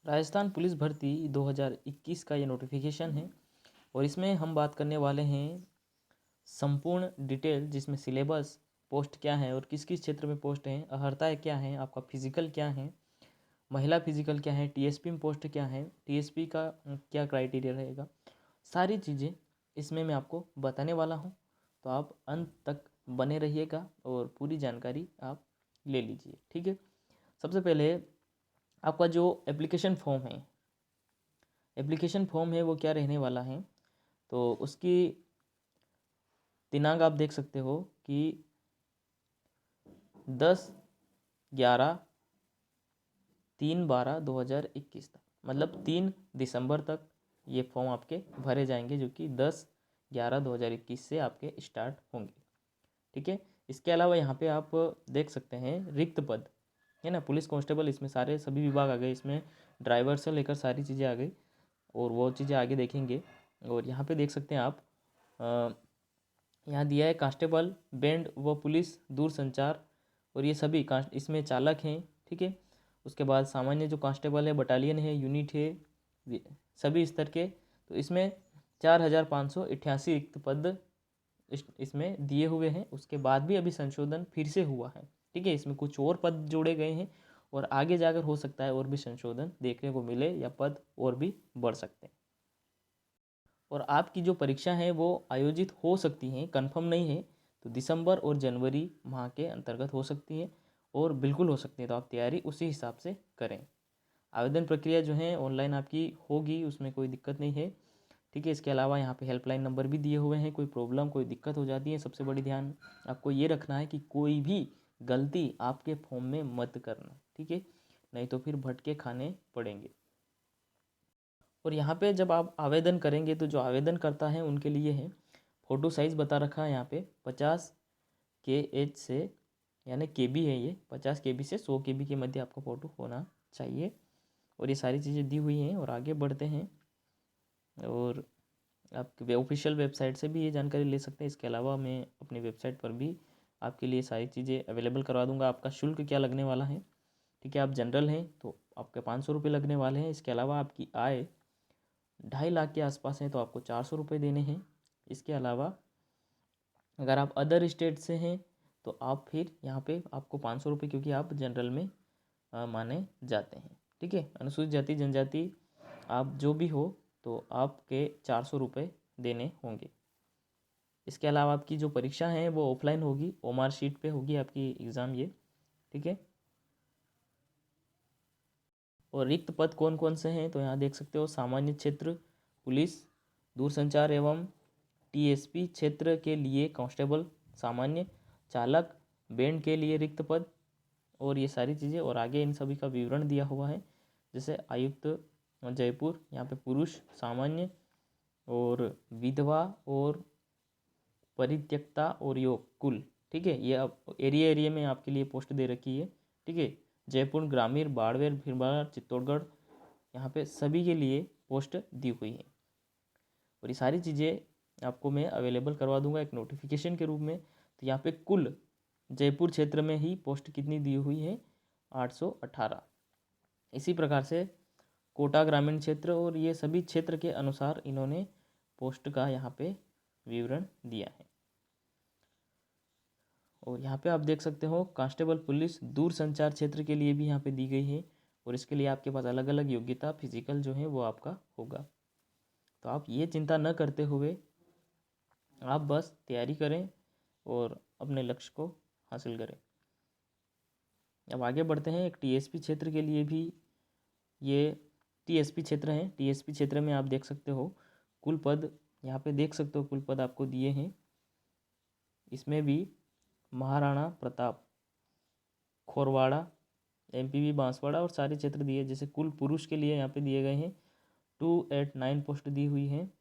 Rajasthan police भर्ती 2021 का ये नोटिफिकेशन है और इसमें हम बात करने वाले हैं संपूर्ण डिटेल, जिसमें सिलेबस, पोस्ट क्या है और किस किस क्षेत्र में पोस्ट हैं, अर्हताएँ क्या हैं, आपका फिजिकल क्या है, महिला फिजिकल क्या है, टीएसपी में पोस्ट क्या है, टीएसपी का क्या क्राइटेरिया रहेगा, सारी चीज़ें इसमें मैं आपको बताने वाला हूँ। तो आप अंत तक बने रहिएगा और पूरी जानकारी आप ले लीजिए, ठीक है। सबसे पहले आपका जो एप्लीकेशन फॉर्म है वो क्या रहने वाला है, तो उसकी दिनांक आप देख सकते हो कि 10/11/2021 तक, मतलब 3 दिसंबर तक ये फॉर्म आपके भरे जाएंगे, जो कि 10/11/2021 से आपके स्टार्ट होंगे, ठीक है। इसके अलावा यहाँ पे आप देख सकते हैं रिक्त पद है ना, पुलिस कांस्टेबल, इसमें सारे सभी विभाग आ गए, इसमें ड्राइवर से लेकर सारी चीज़ें आ गई और वो चीज़ें आगे देखेंगे। और यहाँ पे देख सकते हैं आप, यहाँ दिया है कांस्टेबल, बैंड व पुलिस दूरसंचार, और ये सभी इसमें चालक हैं, ठीक है। उसके बाद सामान्य जो कांस्टेबल है, बटालियन है, यूनिट है, सभी स्तर के, तो इसमें 4,588 रिक्त पद इसमें दिए हुए हैं। उसके बाद भी अभी संशोधन फिर से हुआ है, ठीक है, इसमें कुछ और पद जोड़े गए हैं और आगे जाकर हो सकता है और भी संशोधन देखने को मिले या पद और भी बढ़ सकते हैं। और आपकी जो परीक्षा है वो आयोजित हो सकती हैं, कंफर्म नहीं है, तो दिसंबर और जनवरी माह के अंतर्गत हो सकती है और बिल्कुल हो सकती है, तो आप तैयारी उसी हिसाब से करें। आवेदन प्रक्रिया जो है ऑनलाइन आपकी होगी, उसमें कोई दिक्कत नहीं है, ठीक है। इसके अलावा यहाँ पे हेल्पलाइन नंबर भी दिए हुए हैं, कोई प्रॉब्लम कोई दिक्कत हो जाती है, सबसे बड़ी ध्यान आपको ये रखना है कि कोई भी गलती आपके फॉर्म में मत करना, ठीक है, नहीं तो फिर भटके खाने पड़ेंगे। और यहाँ पे जब आप आवेदन करेंगे तो जो आवेदन करता है उनके लिए है फ़ोटो साइज़ बता रखा है यहाँ पे 50 kh से, यानी KB है ये, 50 KB से 100 KB के मध्य आपका फ़ोटो होना चाहिए। और ये सारी चीज़ें दी हुई हैं और आगे बढ़ते हैं, और आप ऑफिशियल वेबसाइट से भी ये जानकारी ले सकते हैं। इसके अलावा मैं अपनी वेबसाइट पर भी आपके लिए सारी चीज़ें अवेलेबल करवा दूंगा। आपका शुल्क क्या लगने वाला है, ठीक है, आप जनरल हैं तो आपके 500 रुपये लगने वाले हैं। इसके अलावा आपकी आय 2.5 लाख के आसपास है तो आपको 400 रुपये देने हैं। इसके अलावा अगर आप अदर स्टेट से हैं तो आप फिर यहाँ पे आपको 500 रुपये, क्योंकि आप जनरल में माने जाते हैं, ठीक है। अनुसूचित जाति जनजाति आप जो भी हो तो आपके 400 रुपये देने होंगे। इसके अलावा आपकी जो परीक्षा है वो ऑफलाइन होगी, ओमार शीट पे होगी आपकी एग्ज़ाम ये, ठीक है। और रिक्त पद कौन कौन से हैं तो यहाँ देख सकते हो, सामान्य क्षेत्र पुलिस दूरसंचार एवं टीएसपी क्षेत्र के लिए कांस्टेबल सामान्य, चालक, बैंड के लिए रिक्त पद, और ये सारी चीज़ें और आगे इन सभी का विवरण दिया हुआ है। जैसे आयुक्त जयपुर, यहाँ पे पुरुष सामान्य, और विधवा और परित्यक्ता और योग कुल, ठीक है। ये अब एरिया एरिया में आपके लिए पोस्ट दे रखी है, ठीक है। जयपुर ग्रामीण, बाड़मेर, भीलवाड़ा, चित्तौड़गढ़, यहाँ पे सभी के लिए पोस्ट दी हुई है। और ये सारी चीज़ें आपको मैं अवेलेबल करवा दूंगा एक नोटिफिकेशन के रूप में। तो यहाँ पे कुल जयपुर क्षेत्र में ही पोस्ट कितनी दी हुई है, 818। इसी प्रकार से कोटा ग्रामीण क्षेत्र और ये सभी क्षेत्र के अनुसार इन्होंने पोस्ट का यहाँ पे विवरण दिया है। और यहाँ पे आप देख सकते हो कांस्टेबल पुलिस दूर संचार क्षेत्र के लिए भी यहाँ पे दी गई है, और इसके लिए आपके पास अलग अलग योग्यता फिजिकल जो है वो आपका होगा। तो आप ये चिंता न करते हुए आप बस तैयारी करें और अपने लक्ष्य को हासिल करें। अब आगे बढ़ते हैं, एक टीएसपी क्षेत्र के लिए भी ये टीएसपी क्षेत्र है। टीएसपी क्षेत्र में आप देख सकते हो कुल पद, यहाँ पे देख सकते हो कुल पद आपको दिए हैं। इसमें भी महाराणा प्रताप, खोरवाड़ा, एमपीवी बांसवाड़ा और सारे क्षेत्र दिए। जैसे कुल पुरुष के लिए यहाँ पे दिए गए हैं 289 पोस्ट दी हुई हैं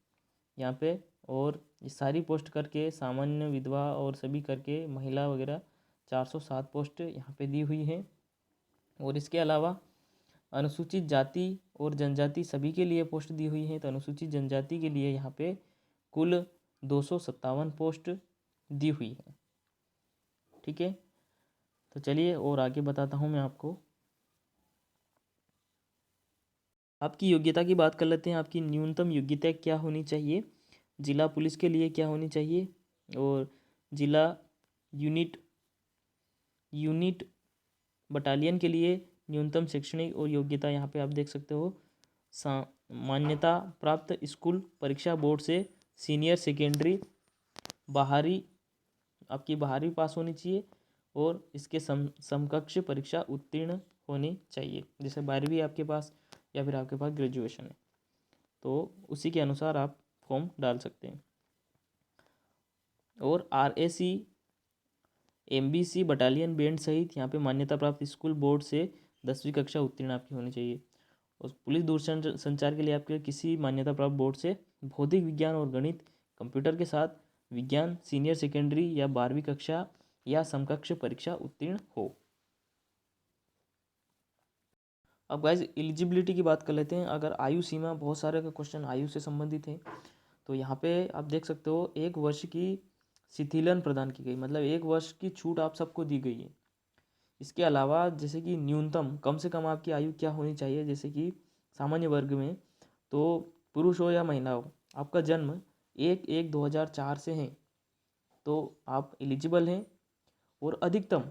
यहाँ पे, और ये सारी पोस्ट करके सामान्य, विधवा और सभी करके महिला वगैरह 407 पोस्ट यहाँ पे दी हुई हैं। और इसके अलावा अनुसूचित जाति और जनजाति सभी के लिए पोस्ट दी हुई हैं। तो अनुसूचित जनजाति के लिए यहाँ पे कुल 257 पोस्ट दी हुई है, ठीक है। तो चलिए और आगे बताता हूँ मैं आपको। आपकी योग्यता की बात कर लेते हैं। आपकी न्यूनतम योग्यता क्या होनी चाहिए? जिला पुलिस के लिए क्या होनी चाहिए, और जिला यूनिट यूनिट बटालियन के लिए न्यूनतम शैक्षणिक और योग्यता यहाँ पे आप देख सकते हो। मान्यता प्राप्त स्कूल परीक्षा बोर्ड से सीनियर सेकेंडरी बाहरी, आपकी बाहरी पास होनी चाहिए, और इसके समकक्ष परीक्षा उत्तीर्ण होनी चाहिए। जैसे 12वीं आपके पास या फिर आपके पास ग्रेजुएशन है, तो उसी के अनुसार आप फॉर्म डाल सकते हैं। और RAC MBC बटालियन बैंड सहित यहाँ पे मान्यता प्राप्त स्कूल बोर्ड से 10वीं कक्षा उत्तीर्ण आपकी होनी चाहिए। और पुलिस दूरसंचार संचार के लिए आपके किसी मान्यता प्राप्त बोर्ड से भौतिक विज्ञान और गणित कंप्यूटर के साथ विज्ञान सीनियर सेकेंडरी या 12वीं कक्षा या समकक्ष परीक्षा उत्तीर्ण हो। अब गाइज एलिजिबिलिटी की बात कर लेते हैं। अगर आयु सीमा, बहुत सारे का क्वेश्चन आयु से संबंधित है, तो यहाँ पे आप देख सकते हो 1 वर्ष की शिथिलन प्रदान की गई, मतलब 1 वर्ष की छूट आप सबको दी गई है। इसके अलावा जैसे कि न्यूनतम कम से कम आपकी आयु क्या होनी चाहिए, जैसे कि सामान्य वर्ग में तो पुरुष हो या महिला हो, आपका जन्म 1/1/2004 से है तो आप एलिजिबल हैं, और अधिकतम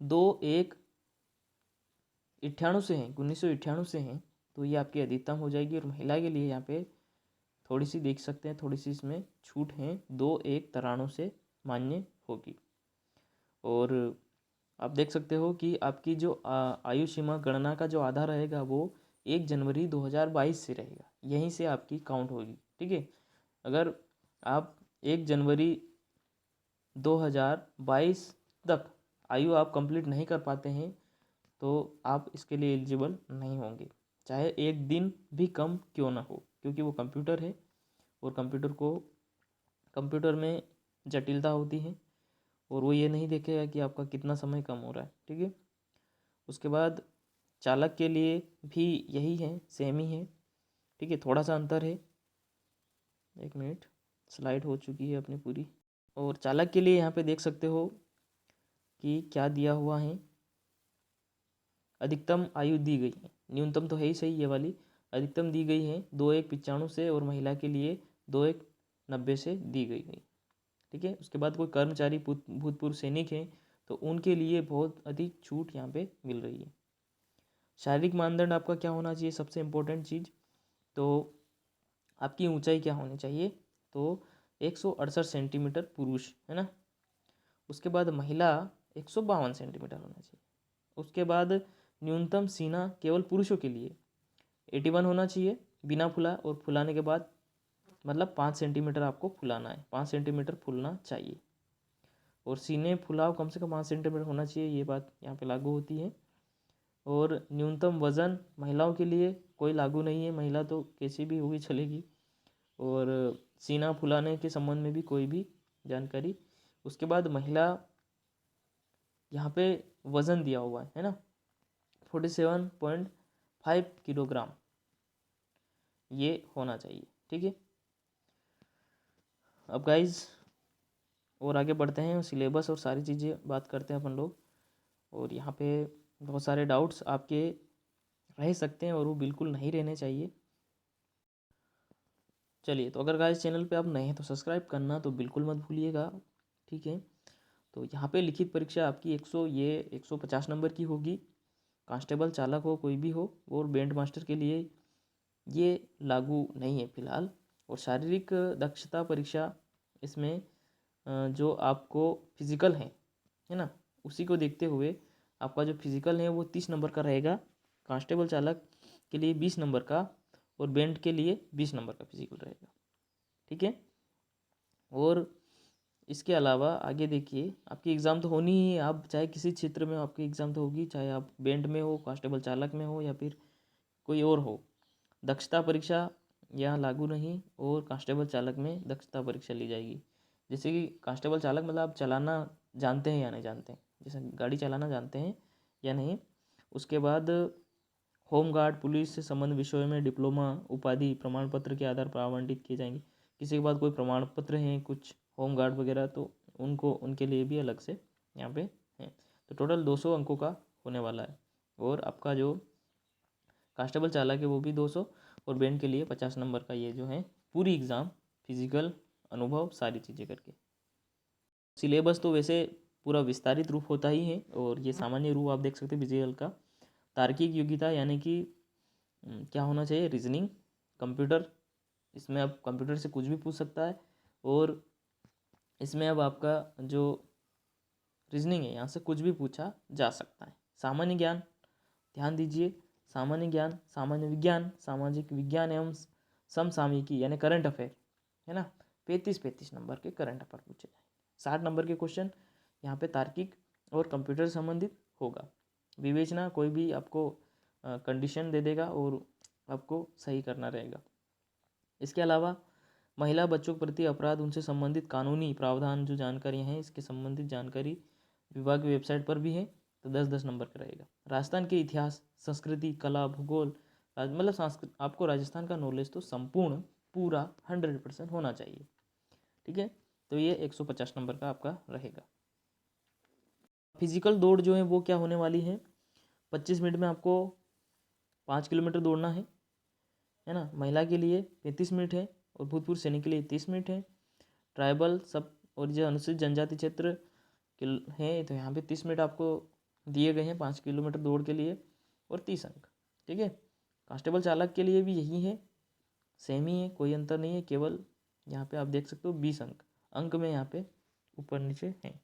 2/1/98 से हैं, 1998 से हैं, तो ये आपकी अधिकतम हो जाएगी। और महिला के लिए यहाँ पे थोड़ी सी देख सकते हैं, थोड़ी सी इसमें छूट है, 2/1/93 से मान्य होगी। और आप देख सकते हो कि आपकी जो आयु सीमा गणना का जो आधार रहेगा वो 1 जनवरी 2022 से रहेगा, यहीं से आपकी काउंट होगी। ठीक है, अगर आप 1 जनवरी 2022 तक आयु आप कंप्लीट नहीं कर पाते हैं तो आप इसके लिए एलिजिबल नहीं होंगे, चाहे एक दिन भी कम क्यों ना हो, क्योंकि वो कंप्यूटर है और कंप्यूटर में जटिलता होती है, और वो ये नहीं देखेगा कि आपका कितना समय कम हो रहा है। ठीक है, उसके बाद चालक के लिए भी यही है, सेम ही है। ठीक है, थोड़ा सा अंतर है। 1 मिनट, स्लाइड हो चुकी है अपनी पूरी। और चालक के लिए यहाँ पे देख सकते हो कि क्या दिया हुआ है, अधिकतम आयु दी गई है, न्यूनतम तो है ही सही ये वाली, अधिकतम दी गई है 2/1/95 से, और महिला के लिए 2/1/90 से दी गई। ठीक है, उसके बाद कोई कर्मचारी भूतपूर्व सैनिक हैं तो उनके लिए बहुत अधिक छूट यहाँ पे मिल रही है। शारीरिक मानदंड आपका क्या होना चाहिए, सबसे इम्पोर्टेंट चीज़, तो आपकी ऊंचाई क्या होनी चाहिए, तो 168 सेंटीमीटर पुरुष है ना। उसके बाद महिला 152 सेंटीमीटर होना चाहिए। उसके बाद न्यूनतम सीना केवल पुरुषों के लिए 81 होना चाहिए बिना फुला, और फुलाने के बाद मतलब 5 सेंटीमीटर आपको फुलाना है, 5 सेंटीमीटर फूलना चाहिए। और सीने फुलाव कम से कम 5 सेंटीमीटर होना चाहिए, ये बात यहाँ पे लागू होती है। और न्यूनतम वज़न महिलाओं के लिए कोई लागू नहीं है, महिला तो कैसी भी होगी चलेगी। और सीना फुलाने के संबंध में भी कोई भी जानकारी। उसके बाद महिला यहाँ पे वज़न दिया हुआ है ना, 47.5 किलोग्राम ये होना चाहिए। ठीक है, अब गाइज और आगे बढ़ते हैं, सिलेबस और सारी चीज़ें बात करते हैं अपन लोग। और यहाँ पे बहुत सारे डाउट्स आपके रह सकते हैं और वो बिल्कुल नहीं रहने चाहिए। चलिए, तो अगर गाइस चैनल पे आप नए हैं तो सब्सक्राइब करना तो बिल्कुल मत भूलिएगा। ठीक है, तो यहाँ पे लिखित परीक्षा आपकी 150 नंबर की होगी, कांस्टेबल चालक हो कोई भी हो, और बैंड मास्टर के लिए ये लागू नहीं है फिलहाल। और शारीरिक दक्षता परीक्षा इसमें जो आपको फिजिकल है ना, उसी को देखते हुए आपका जो फिजिकल है वो 30 नंबर का रहेगा, कांस्टेबल चालक के लिए 20 नंबर का, और बैंड के लिए 20 नंबर का फिजिकल रहेगा। ठीक है, और इसके अलावा आगे देखिए, आपकी एग्ज़ाम तो होनी ही है, आप चाहे किसी क्षेत्र में हो आपकी एग्ज़ाम तो होगी, चाहे आप बैंड में हो, कांस्टेबल चालक में हो, या फिर कोई और हो। दक्षता परीक्षा यहाँ लागू नहीं, और कांस्टेबल चालक में दक्षता परीक्षा ली जाएगी। जैसे कि कांस्टेबल चालक मतलब आप चलाना जानते हैं या नहीं जानते हैं, जैसे गाड़ी चलाना जानते हैं या नहीं। उसके बाद होमगार्ड पुलिस से संबंध विषयों में डिप्लोमा उपाधि प्रमाण पत्र के आधार पर आवंटित किए जाएंगे। किसी के पास कोई प्रमाण पत्र हैं कुछ होमगार्ड वगैरह, तो उनके लिए भी अलग से यहाँ पे है। तो टोटल 200 अंकों का होने वाला है। और आपका जो कांस्टेबल चालक है वो भी 200 और बैंड के लिए 50 नंबर का ये जो है पूरी एग्ज़ाम, फिजिकल, अनुभव, सारी चीज़ें करके। सिलेबस तो वैसे पूरा विस्तारित रूप होता ही है और ये सामान्य रूप आप देख सकते हैं फिजिकल का। तार्किक योग्यता यानी कि क्या होना चाहिए, रीजनिंग, कंप्यूटर, इसमें अब कंप्यूटर से कुछ भी पूछ सकता है और इसमें अब आपका जो रीजनिंग है यहाँ से कुछ भी पूछा जा सकता है। सामान्य ज्ञान, ध्यान दीजिए, सामान्य ज्ञान, सामान्य विज्ञान, सामाजिक विज्ञान एवं समसामयिकी यानी करंट अफेयर है ना, 35 नंबर के करंट अफेयर पूछे जाएंगे। 60 नंबर के क्वेश्चन यहाँ पे तार्किक और कंप्यूटर संबंधित होगा। विवेचना, कोई भी आपको कंडीशन दे देगा और आपको सही करना रहेगा। इसके अलावा महिला बच्चों के प्रति अपराध, उनसे संबंधित कानूनी प्रावधान जो जानकारियाँ हैं, इसके संबंधित जानकारी विभाग की वेबसाइट पर भी है, तो 10-10 नंबर का रहेगा। राजस्थान के इतिहास, संस्कृति, कला, भूगोल, मतलब आपको राजस्थान का नॉलेज तो संपूर्ण पूरा 100% होना चाहिए। ठीक है, तो ये 150 नंबर का आपका रहेगा। फिजिकल दौड़ जो है वो क्या होने वाली है, 25 मिनट में आपको 5 किलोमीटर दौड़ना है ना। महिला के लिए 35 मिनट है और भूतपूर्व सैनिक के लिए 30 मिनट है। ट्राइबल सब और जो अनुसूचित जनजाति क्षेत्र है तो यहाँ पे 30 मिनट आपको दिए गए हैं 5 किलोमीटर दौड़ के लिए और 30 अंक। ठीक है, कांस्टेबल चालक के लिए भी यही है, सेम ही है, कोई अंतर नहीं है, केवल यहाँ पे आप देख सकते हो 20 अंक में यहाँ पे ऊपर नीचे हैं।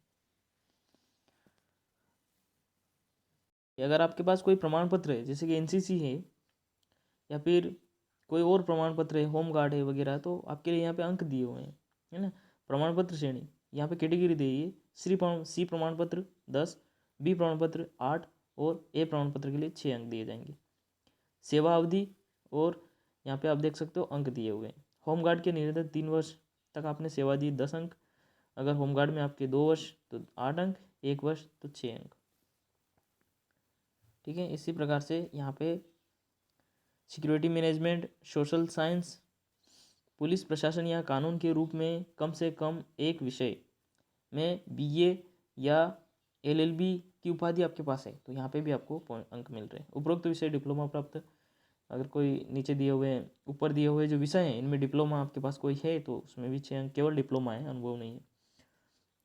अगर आपके पास कोई प्रमाण पत्र है जैसे कि एनसीसी है या फिर कोई और प्रमाण पत्र है, होम गार्ड है वगैरह, तो आपके लिए यहाँ पे अंक दिए हुए हैं, है ना। प्रमाण पत्र श्रेणी यहाँ पे कैटेगरी दी है, सी प्रमाण पत्र 10, बी प्रमाण पत्र 8 और ए प्रमाण पत्र के लिए 6 अंक दिए जाएंगे। सेवा अवधि और यहाँ पे आप देख सकते हो अंक दिए हुए हैं। होम गार्ड के निरंतर 3 वर्ष तक आपने सेवा दी 10 अंक, अगर होम गार्ड में आपके 2 वर्ष तो 8 अंक, 1 वर्ष तो 6 अंक। ठीक है, इसी प्रकार से यहाँ पे security management, social science, police प्रशासन या कानून के रूप में कम से कम एक विषय में बीए या एलएलबी की उपाधि आपके पास है तो यहाँ पे भी आपको अंक मिल रहे हैं। उपरोक्त विषय डिप्लोमा प्राप्त, अगर कोई नीचे दिए हुए ऊपर दिए हुए जो विषय हैं इनमें डिप्लोमा आपके पास कोई है तो उसमें भी 6 अंक, केवल डिप्लोमा है, अनुभव नहीं है।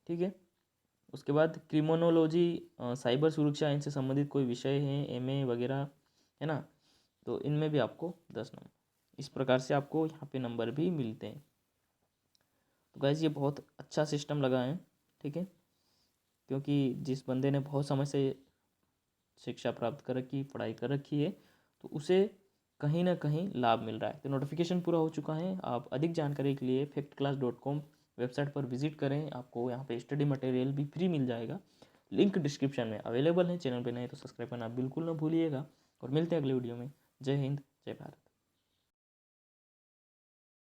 ठीक है, उसके बाद क्रिमिनोलॉजी, साइबर सुरक्षा, इनसे संबंधित कोई विषय है, एमए वगैरह, है ना, तो इनमें भी आपको 10 नंबर। इस प्रकार से आपको यहाँ पे नंबर भी मिलते हैं। तो गाइस ये बहुत अच्छा सिस्टम लगा है। ठीक है, क्योंकि जिस बंदे ने बहुत समय से शिक्षा प्राप्त कर रखी, पढ़ाई कर रखी है, तो उसे कहीं ना कहीं लाभ मिल रहा है। तो नोटिफिकेशन पूरा हो चुका है। आप अधिक जानकारी के लिए factclass.com वेबसाइट पर विजिट करें, आपको यहाँ पे स्टडी मटेरियल भी फ्री मिल जाएगा, लिंक डिस्क्रिप्शन में अवेलेबल है। चैनल पे नए तो सब्सक्राइब करना बिल्कुल ना भूलिएगा और मिलते हैं अगले वीडियो में। जय हिंद, जय भारत।